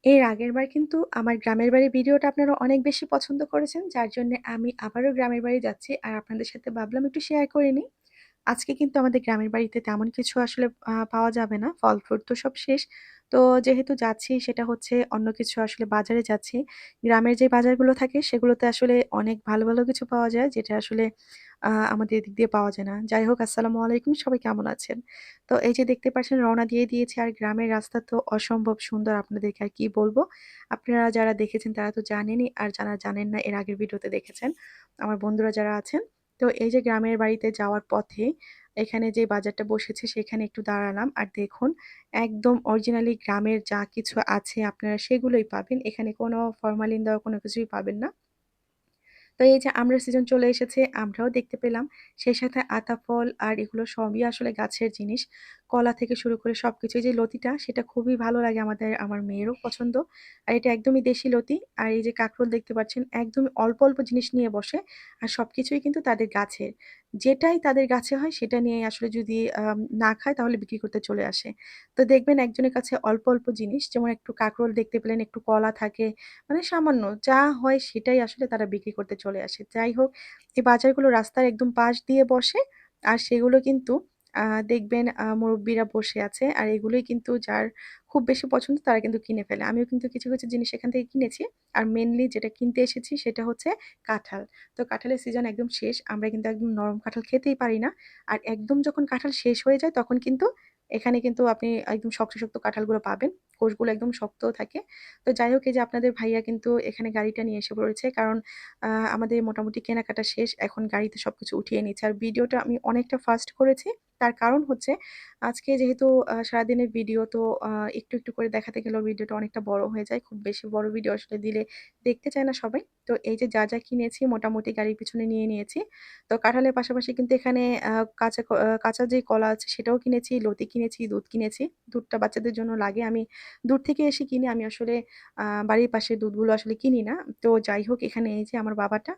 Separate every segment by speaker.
Speaker 1: এর আগেরবার কিন্তু আমার গ্রামের বাড়ির ভিডিওটা আপনারা অনেক বেশি পছন্দ করেছেন। যার জন্যে আমি আবারও গ্রামের বাড়ি যাচ্ছি। আর আপনাদের সাথে ভাবলাম একটু শেয়ার করে নিই। আজকে কিন্তু আমাদের গ্রামের বাড়িতে তেমন কিছু আসলে পাওয়া যাবে না। ফল-ফ্রুট তো সব শেষ। তো যেহেতু যাচ্ছি সেটা হচ্ছে অন্য কিছু আসলে বাজারে যাচ্ছি। গ্রামের যে বাজারগুলো থাকে সেগুলোতে আসলে অনেক ভালো, ভালো কিছু পাওয়া যায় যেটা আসলে আমাদের এদিক দিয়ে পাওয়া যায় না। যাই হোক আসসালামু আলাইকুম সবাই কেমন আছেন? তো এই যে দেখতে পাচ্ছেন রওনা দিয়ে দিয়েছি আর গ্রামের রাস্তা তো অসম্ভব সুন্দর আপনাদেরকে আর কি বলব। আপনারা যারা দেখেছেন তারা তো জানেনই আর যারা জানেন না এর আগের ভিডিওতে দেখেছেন। আমার বন্ধুরা যারা আছেন তো এই যে গ্রামের বাড়িতে যাওয়ার পথে এখানে যে বাজারটা বসেছে সেখানে একটু দাঁড়ালাম। আর দেখুন একদম অরিজিনালি গ্রামের যা কিছু আছে আপনারা সেগুলোই পাবেন। এখানে কোনো ফরমালিন দেওয়া কোনো কিছুই পাবেন না। তো এই যে আমড়ার সিজন চলে এসেছে, আমরাও দেখতে পেলাম। সেই সাথে আতা ফল আর এগুলো সবই আসলে গাছের জিনিস। কলা থেকে শুরু করে সবকিছু। এই যে লতিটা সেটা খুবই ভালো লাগে আমার মেয়েরও পছন্দ। আর এটা একদমই দেশি লতি। আর এই যে কাঁকরোল দেখতে পাচ্ছেন একদমই অল্প, অল্প জিনিস নিয়ে বসে। আর সবকিছুই কিন্তু তাদের গাছের। যেটাই তাদের গাছে হয় সেটা নিয়ে আসলে যদি না খায় তাহলে বিক্রি করতে চলে আসে। তো দেখবেন একজনের কাছে অল্প, অল্প জিনিস যেমন একটু কাঁকরোল দেখতে পেলেন, একটু কলা থাকে। মানে সামান্য যা হয় সেটাই আসলে তারা বিক্রি করতে চলে আসে। যাই হোক, এই বাজারগুলো রাস্তার একদম পাশ দিয়ে বসে। আর সেগুলো কিন্তু আ দেখবেন মুরুব্বিরা বসে আছে। আর এগুলোই কিন্তু যার খুব বেশি পছন্দ তারা কিন্তু কিনে ফেলে। আমিও কিন্তু কিছু, কিছু জিনিস এখান থেকে কিনেছি। আর মেইনলি যেটা কিনতে এসেছি সেটা হচ্ছে কাঁঠাল। তো কাঁঠালের সিজন একদম শেষ। আমরা কিন্তু একদম নরম কাঁঠাল খেতেই পারি না। আর একদম যখন কাঁঠাল শেষ হয়ে যায় তখন কিন্তু এখানে কিন্তু আপনি একদম শক্ত, শক্ত কাঁঠালগুলো পাবেন। কোষগুলো একদম শক্তও থাকে। তো যাই হোক এই যে আপনাদের ভাইয়া কিন্তু এখানে গাড়িটা নিয়ে এসে পড়েছে। কারণ আমাদের মোটামুটি কেনাকাটা শেষ। এখন গাড়িতে সবকিছু উঠিয়ে নিচ্ছে। আর ভিডিওটা আমি অনেকটা ফাস্ট করেছি। তার কারণ হচ্ছে আজকে যেহেতু সারাদিনের ভিডিও তো আ একটু, একটু করে দেখাতে গেলেও ভিডিওটা অনেকটা বড় হয়ে যায়। খুব বেশি বড় ভিডিও আসলে দিলে দেখতে চায় না সবাই। তো এই যে যা, যা কিনেছি মোটামুটি গাড়ির পিছনে নিয়ে নিয়েছি। তো কাঁঠালের পাশাপাশি কিন্তু এখানে কাঁচা যে কলা আছে সেটাও কিনেছি, লতি কিনেছি, দুধ কিনেছি। দুধটা বাচ্চাদের জন্য লাগে। আমি দূর থেকে এসে কিনি। আমি আসলে বাড়ির পাশের দুধগুলো আসলে কিনি না। তো যাই হোক এখানে এই যে আমার বাবাটা।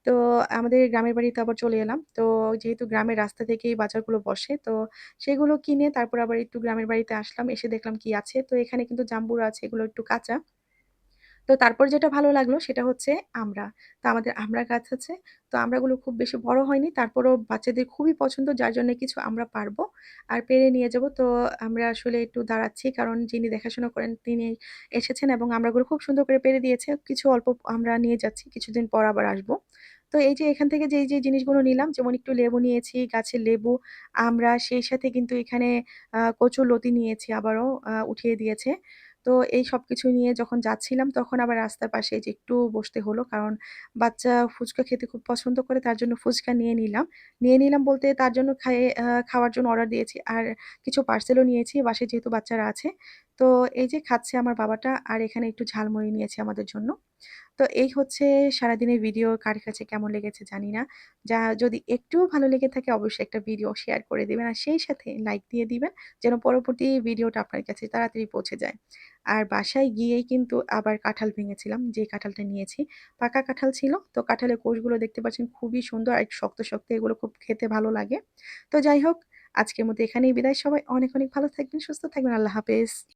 Speaker 1: তো আমাদের গ্রামের বাড়িতে আবার চলে এলাম। তো যেহেতু গ্রামের রাস্তা থেকেই বাজারগুলো বসে তো সেগুলো কিনে তারপর আবার একটু গ্রামের বাড়িতে আসলাম। এসে দেখলাম কি আছে। তো এখানে কিন্তু জাম্বুরা আছে এগুলো একটু কাঁচা। তো তারপর যেটা ভালো লাগলো সেটা হচ্ছে আমড়া। তো আমাদের আমড়া গাছ আছে। তো আমড়াগুলো খুব বেশি বড় হয়নি। তারপরও বাচ্চাদের খুবই পছন্দ যার জন্য কিছু আমরা পারবো। আর পেড়ে নিয়ে যাবো। তো আমরা আসলে একটু দাঁড়াচ্ছি কারণ যিনি দেখাশোনা করেন তিনি এসেছেন এবং আমড়াগুলো খুব সুন্দর করে পেড়ে দিয়েছে। কিছু অল্প আমরা নিয়ে যাচ্ছি। কিছুদিন পর আবার আসবো। তো এই যে এখান থেকে যে জিনিসগুলো নিলাম যেমন একটু লেবু নিয়েছি, গাছের লেবু, আমড়া সেই সাথে কিন্তু এখানে কচুর লতি নিয়েছি আবারও উঠিয়ে দিয়েছে। তো এই সবকিছু নিয়ে যখন যাচ্ছিলাম তখন আবার রাস্তার পাশে এই যে একটু বসতে হলো। কারণ বাচ্চা ফুচকা খেতে খুব পছন্দ করে তার জন্য ফুচকা নিয়ে নিলাম। নিয়ে নিলাম বলতে তার জন্য খাওয়ার জন্য অর্ডার দিয়েছি। আর কিছু পার্সেলও নিয়েছি বাসায় যেহেতু বাচ্চারা আছে। তো এই যে খাচ্ছে আমার বাবাটা আর এখানে একটু ঝালমুড়ি নিয়েছি আমাদের জন্য। তো এই হচ্ছে সারাদিনের ভিডিও কার কাছে কেমন লেগেছে জানি না। যদি একটুও ভালো লেগে থাকে অবশ্যই একটা ভিডিও শেয়ার করে দিবেন। আর সেই সাথে লাইক দিয়ে দিবেন যেন পরবর্তী ভিডিওটা আপনার কাছে তাড়াতাড়ি পৌঁছে যায়। আর বাসায় গিয়েই কিন্তু আবার কাঁঠাল ভেঙেছিলাম, যে কাঁঠালটা নিয়েছি। পাকা কাঁঠাল ছিল। তো কাঁঠালের কোষগুলো দেখতে পাচ্ছেন খুবই সুন্দর আর একটু শক্ত, শক্ত এগুলো খুব খেতে ভালো লাগে। তো যাই হোক আজকের মতো এখানেই বিদায়। সবাই অনেক, অনেক ভালো থাকবেন, সুস্থ থাকবেন। আল্লাহ হাফেজ।